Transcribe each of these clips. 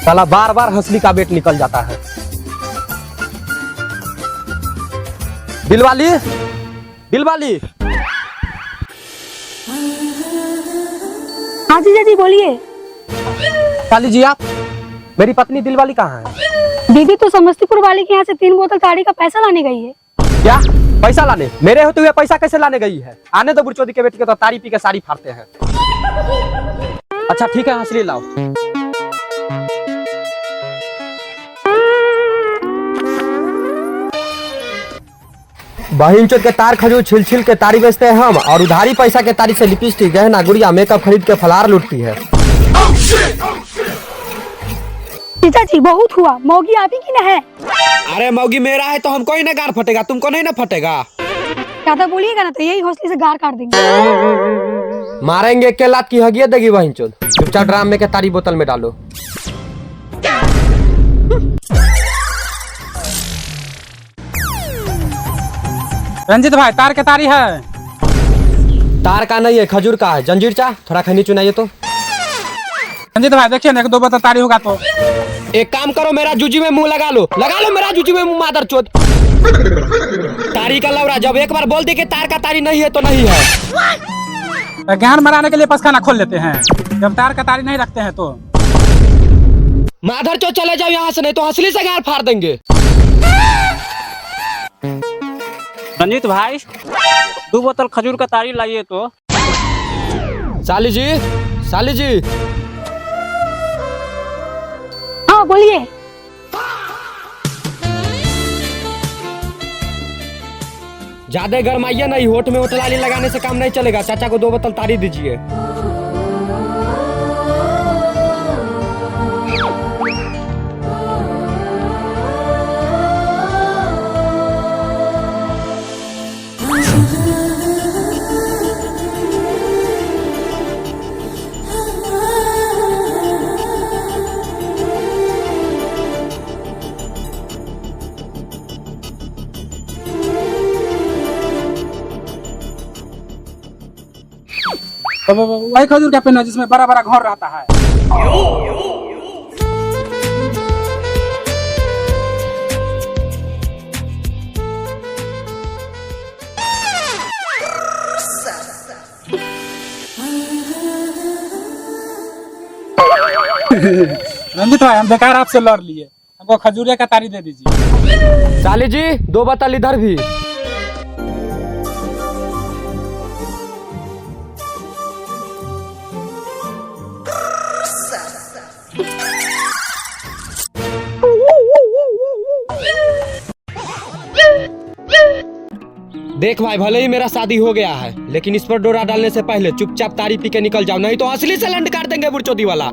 साला बार बार हंसली का बेट निकल जाता है। दिलवाली, दिलवाली। हाँ जीजा जी बोलिए। काली जी आप, मेरी पत्नी दिलवाली कहाँ है? दीदी तो समस्तीपुर वाले के यहाँ से 3 बोतल ताड़ी का पैसा लाने गई है। क्या पैसा लाने? मेरे होते हुए पैसा कैसे लाने गई है? आने दो बुढ़चोदी के बेटे के, तो तारी पी के साड़ी फाड़ते हैं। अच्छा ठीक है, हंसली लाओ। बहिनचोद के तार खजूर छिल छिल के तारी बेचते हैं हम, और उधारी पैसा के तारी से लिपस्टिक गहना गुड़िया मेकअप खरीद के फलार लूटती है। जीजा जी बहुत हुआ, मौगी आप ही की न है। अरे मौगी मेरा है तो हमको ही ना गार फटेगा, तुमको नहीं ना फटेगा। ज्यादा बोलिएगा ना तो यही हौसले से गार काट देंगे। मारेंगे के लात की हगिया देगी बहिनचोद। चुपचाप ड्राम में के तारी बोतल में डालो। रंजित भाई तार के तारी है। तार का नहीं है, खजूर का है। जंजीर चा थोड़ा खैनी चुनाइए तो। रंजित भाई देखिए ना, 1-2 बोतल तारी होगा तो। एक काम करो, मेरा जूजी में मुंह लगा लो मेरा जूजी में मुंह, मादर चोद। तारी का लौरा, जब एक बार बोल दी कि तार का तारी नहीं है तो नहीं है। ज्ञान मराने के लिए पसखाना खोल लेते हैं, जब तार का तारी नहीं रखते हैं तो। माधर चोद चले जाओ यहाँ से, नहीं तो हंसली से गार फाड़ देंगे। रंजित भाई 2 बोतल खजूर का तारी लाइए तो। साली जी, साली जी। हाँ बोलिए। ज्यादा गरमाइए नहीं, होठ में होटलाली लगाने से काम नहीं चलेगा। चाचा को 2 बोतल तारी दीजिए। वही खजूर का पेड़ है जिसमें बड़ा बड़ा घर रहता है। रंजित भाई हम बेकार आपसे लड़ लिए, हमको खजूरिया का तारी दे दीजिए। साली जी 2 बोतल इधर भी। देख भाई, भले ही मेरा शादी हो गया है, लेकिन इस पर डोरा डालने से पहले चुपचाप तारी पी के निकल जाओ, नहीं तो असली से लंड काट देंगे बुढ़चोदी वाला।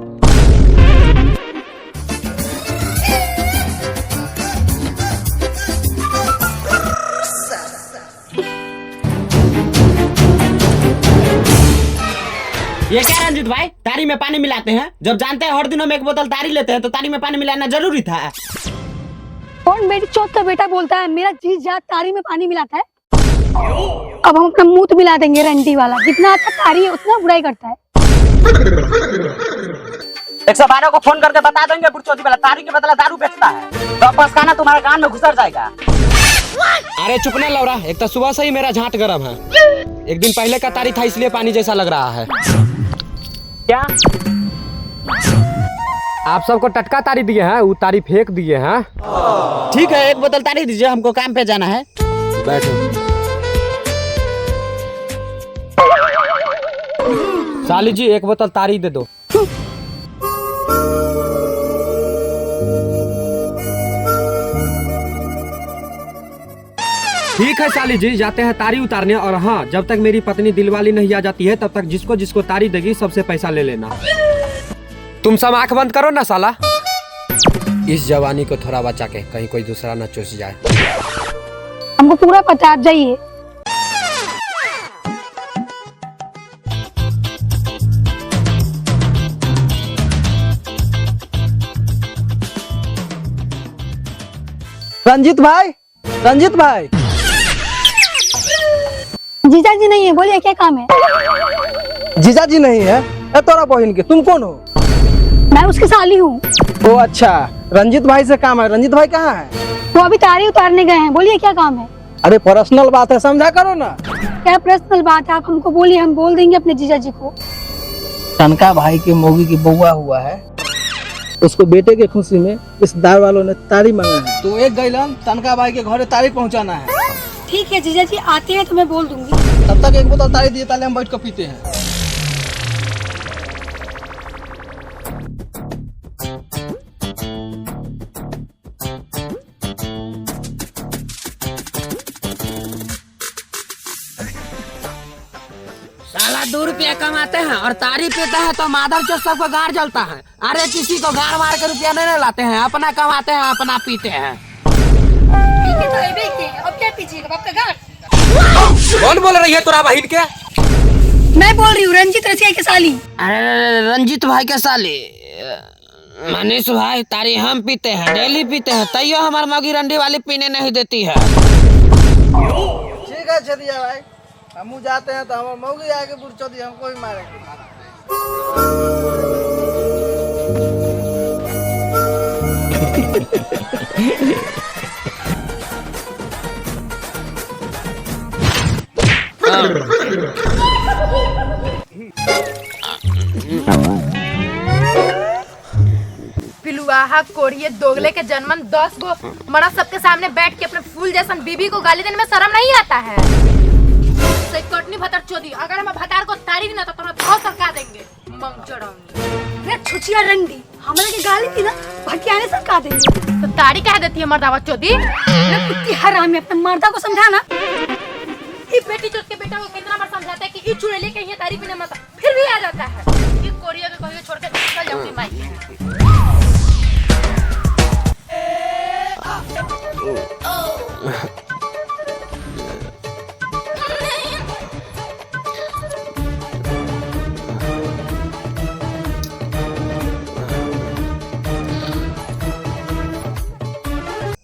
ये क्या रंजित भाई, तारी में पानी मिलाते हैं? जब जानते हैं हर दिनों में 1 बोतल तारी लेते हैं तो तारी में पानी मिलाना जरूरी था। कौन मेरी चौथ का बेटा बोलता है मेरा जीत जात तारी में पानी मिलाता है? अब हम अपना मुंह तो मिला देंगे रंटी वाला। जितना अच्छा तारी है उतना बुराई करता है। 112 को फोन करके बता देंगे बुढ़चोदी वाला तारी के बदला दारू बेचता है, तो पसखाना तुम्हारे कान में घुसर जाएगा। अरे चुप ना लौरा, एक तो सुबह से ही मेरा झाट गरम है। एक दिन पहले का तारी था इसलिए पानी जैसा लग रहा है। क्या आप सबको टटका तारी दिए हैं, वो तारी फेंक दिए हैं। ठीक है, 1 बोतल तारी दीजिए, हमको काम पे जाना है। बैठो। साली जी 1 बोतल तारी दे दो। ठीक है साली जी, जाते हैं तारी उतारने। और हाँ, जब तक मेरी पत्नी दिलवाली नहीं आ जाती है तब तक जिसको जिसको तारी देगी सबसे पैसा ले लेना। तुम सब आंख बंद करो ना साला। इस जवानी को थोड़ा बचा के, कहीं कोई दूसरा न चूस जाए। हमको पूरा पता, आप जाइए। रंजित भाई, रंजित भाई। जीजा जी नहीं है, बोलिए क्या काम है? जीजा जी नहीं है, तोरा बहन के। तुम कौन हो? मैं उसकी साली हूँ। ओ अच्छा, रंजित भाई से काम है। रंजित भाई कहाँ है? वो अभी तारी उतारने गए हैं। बोलिए क्या काम है? अरे पर्सनल बात है, समझा करो ना। क्या पर्सनल बात है? आप हमको बोलिए, हम बोल देंगे अपने जीजा जी को। तनका भाई के मोगी की बउआ हुआ है, उसको बेटे के खुशी में इस दार वालों ने तारी मांगा है, तो एक गैलन तनका भाई के घर तारी पहुंचाना है। ठीक है जीजा जी, आते हैं तो मैं बोल दूंगी। तब तक एक बोतल तारी दिए, ताले हम बैठ कर पीते हैं। साला 2 रुपया कमाते हैं और तारी पीते हैं तो माधर चो सबको गार जलता है। अरे किसी को गार मार के रुपया नहीं लाते हैं, अपना कमाते हैं अपना पीते हैं। ठीक है तो अबे के, अब क्या पीजिएगा आपका गांठ? कौन बोल रही है तोरा बहिन के? मैं बोल रही हूँ रंजित रसिया की साली। अरे रंजित भाई के साले मनीष भाई, तारी हम पीते हैं, डेली पीते हैं, तैयो हमारे मौगी रंडी वाली पीने नहीं देती है। ठीक है छदिया भाई, हम जाते हैं तो हमारे मौगी आगे बुढ़चोदी हमको भी मारेंगे। पिलुआहा कोरिये दोगले के जन्मन 10 गो मर्द सबके सामने बैठ के अपने फूल जैसन बीबी को गाली देने में शर्म नहीं आता है? कटनी भतर चोदी, अगर हम भतार को तारी ना तो तुम्हें बहुत सरका देंगे। मंगचड़ोंगी रे छुचिया रंडी, हमारे की गाली थी ना, भटियाने सरका देंगे। तो तारी कह देती है मर्दावा चोदी। रे कुत्ती हरामी, अपने मर्दा को समझाना। ये बेटी चोद के बेटा को कितना बार समझाता है कि ये चुड़ैली कहीं तारी पीने मत, फिर भी आ जाता है। ये कोरिया के कहिए छोड़ के चल जाऊंगी माई।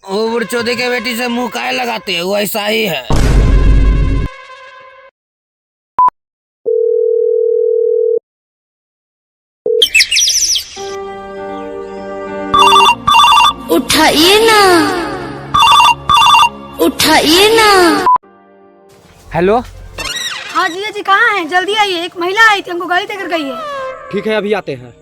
वो बुढ़चोदी के बेटी से मुंह काहे लगाते हैं, वो ऐसा ही है। उठाइए ना, उठाइए ना। हेलो, हाँ जीजा जी कहाँ हैं? जल्दी आइए, एक महिला आई थी, हमको गाली देकर गई है। ठीक है अभी आते हैं।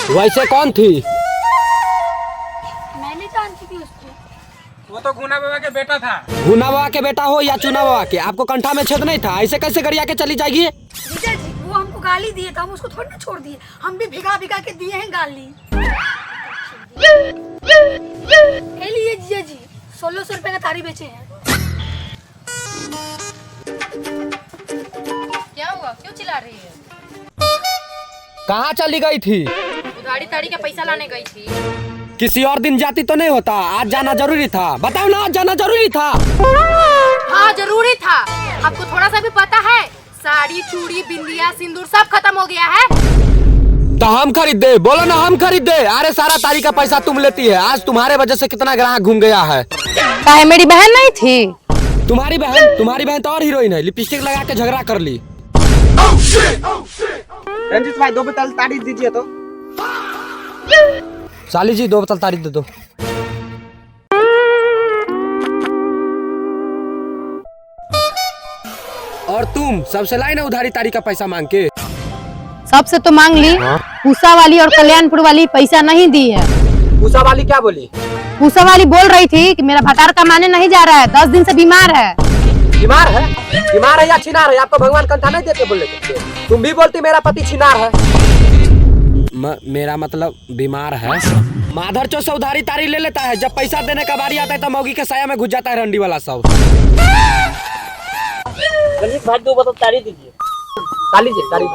वैसे कौन थी? मैंने जानती थी उसको। वो तो गुना बाबा के बेटा था। गुना बाबा के बेटा हो या चूना बाबा के, आपको कंठा में छेद नहीं था? ऐसे कैसे गरिया के चली जाएगी? जीजा जी वो हमको गाली दिए था, हम उसको थोड़ी ना छोड़ दिए, हम भी भिगा भिगा के दिए हैं गाली। ये लिए जीजा जी 1600 रुपए का तारी बेचे हैं। क्या हुआ, क्यों चिल्ला रही है? कहाँ चली गई थी? उधारी ताड़ी का पैसा लाने गई थी। किसी और दिन जाती तो नहीं होता, आज जाना जरूरी था? बताओ ना, आज जाना जरूरी था? हाँ जरूरी था। आपको थोड़ा सा भी पता है, साड़ी चूड़ी बिंदिया सिंदूर सब खत्म हो गया है। तो हम खरीद दे, बोलो ना हम खरीद दे। अरे सारा तारी का पैसा तुम लेती है, आज तुम्हारे वजह से कितना ग्राहक घूम गया है। काहे मेरी बहन नहीं थी? तुम्हारी बहन तो और हीरोइन है, लिपस्टिक लगा के झगड़ा कर ली। रंजित भाई 2 बोतल तारी दीजिए तो। साली जी 2 बोतल तारी दे दो। और तुम सबसे लाई ना उधारी तारी का पैसा मांग के। सबसे तो मांग ली, पूसा वाली और कल्याणपुर वाली पैसा नहीं दी है। पूसा वाली क्या बोली? पूसा वाली बोल रही थी कि मेरा भतार कमाने नहीं जा रहा है, 10 दिन से बीमार है। बीमार है? बीमार है या छिनार है? आपको भगवान कंठा नहीं देते बोले? तुम भी बोलती मेरा पति छिनार है। मेरा मतलब बीमार है। माधर चो से उधारी तारी ले लेता है, जब पैसा देने का बारी आता है तो मौगी के साया में घुस जाता है रंडी वाला सब। रंजित भाई 2 बोतल तारी दीजिए। ताली जी तारी।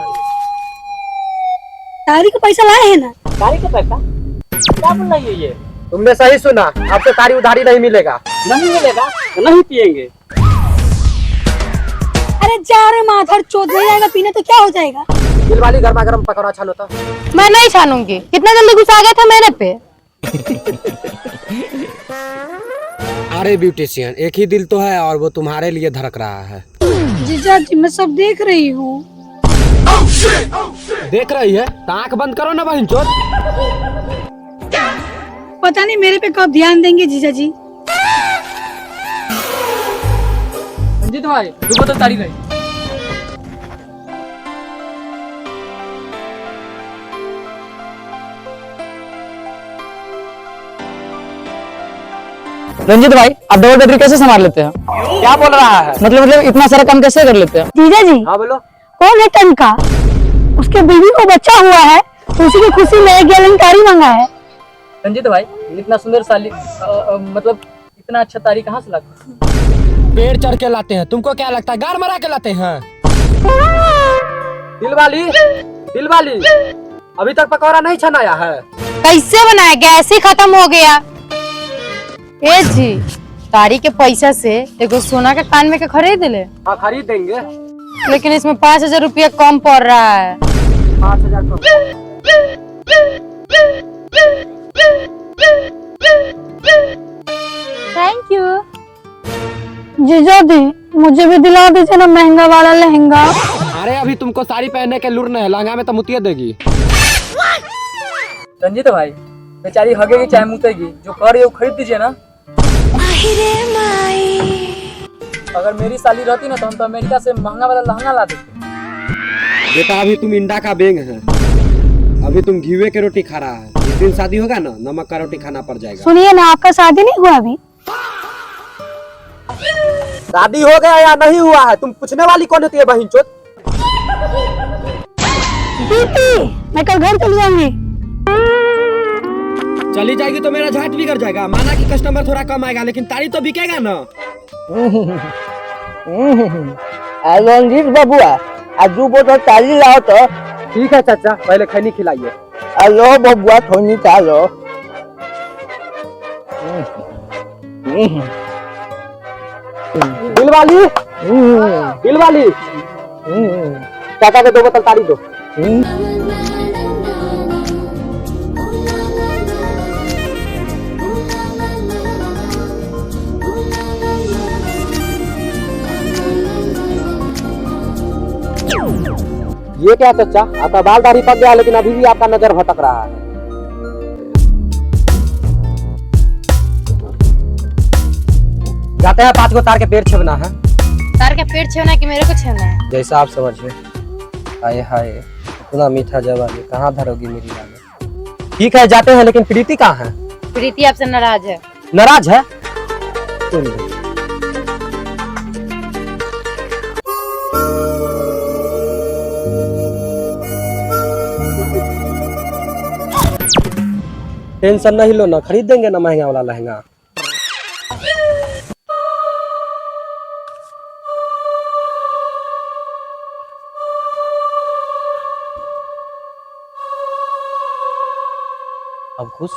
तारी का पैसा लाए हैं ना? तारी का पैसा क्या बोल रही है ये? तुमने सही सुना, आपसे तारी उधारी नहीं मिलेगा। नहीं मिलेगा तो नहीं पियेंगे। अरे जा रे माधर चोद, नहीं आएगा पीने तो क्या हो जाएगा? दिलवाली गर्मा गर्म पकौड़ा छानो तो। मैं नहीं छानूंगी, कितना जल्दी गुस्सा आ गया था मेरे पे। अरे ब्यूटिशियन, एक ही दिल तो है और वो तुम्हारे लिए धड़क रहा है। जीजा जी मैं सब देख रही हूँ। देख रही है तो आंख बंद करो ना बहन चोद। पता नहीं मेरे पे कब ध्यान देंगे जीजा जी। रंजीत भाई दो बोतल तारी गई। रंजीत भाई आप डबल बैटरी कैसे संभाल लेते हैं? क्या बोल रहा है? मतलब इतना सारा काम कैसे कर लेते हैं? जीजा जी हाँ बोलो। कौन है टनका? उसके बीवी को बच्चा हुआ है तो उसी की खुशी में 1 गैलन तारी मांगा है। रंजीत भाई इतना सुंदर साली मतलब इतना अच्छा तारी कहाँ से लाते हैं? पेड़ चढ़ के लाते हैं, तुमको क्या लगता है गाड़ मरा के लाते हैं? दिलवाली, दिलवाली, अभी तक पकौड़ा नहीं छनाया है? कैसे बनाया, गैस ही खत्म हो गया। ए जी, तारी के पैसा से एगो सोना के कान में के खरीद ले। हाँ खरीद देंगे। लेकिन इसमें 5,000 रुपया कम पड़ रहा है। 5,000 कम। Thank you. जीजा जी मुझे भी दिला दीजिए ना महंगा वाला लहंगा। अरे अभी तुमको साड़ी पहनने के लुर नहीं है, लहंगा में तो मुतिया देगी। रंजीत भाई बेचारी हगेगी चाहे मुतेगी, जो कर रही है वो खरीद दीजिए ना। अगर मेरी साली रहती ना तो हम तो अमेरिका से महंगा वाला लहंगा ला देते। बेटा अभी तुम इंडा का बेंग है, अभी तुम घीवे के रोटी खा रहा है। जिस दिन शादी होगा ना नमक का रोटी खाना पड़ जाएगा। सुनिए ना, आपका शादी नहीं हुआ अभी? शादी हो गया या नहीं हुआ है, तुम पूछने वाली कौन होती है बहन चोद? मैं कल घर चली जाऊंगी। चली जाएगी तो मेरा झाट बिगड़ जाएगा। माना कि कस्टमर थोड़ा कम आएगा लेकिन तारी तो बिकेगा ना। रंजीत बबुआ आज 2 बोतल तारी लाओ तो। ठीक है चाचा, पहले खैनी खिलाइए। हेलो बबुआ थोड़ी चालो। दिलवाली, दिलवाली, चाचा के 2 बोतल तारी दो। ये क्या चाचा, आपका बाल दाढ़ी पक गया लेकिन अभी भी आपका नजर भटक रहा है। जाते हैं 5 गो तार के पेड़ छेदना है। तार का पेड़ छेना कि मेरे को छेना है? जैसा आप समझिए। हाय हाय इतना मीठा जवानी कहाँ धरोगी मेरी रानी। ठीक है जाते हैं, लेकिन प्रीति कहाँ है? प्रीति आपसे नाराज है। नाराज है? टेंशन नहीं लो ना, खरीद देंगे ना महंगा वाला लहंगा। अब खुश?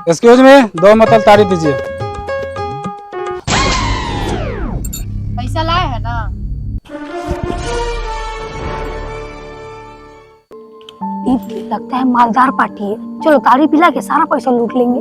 एक्सक्यूज मी 2 बोतल तारी दीजिए। पैसा लाए है ना? लगता है मालदार पार्टी है। चलो तारी पिला के सारा पैसा लूट लेंगे।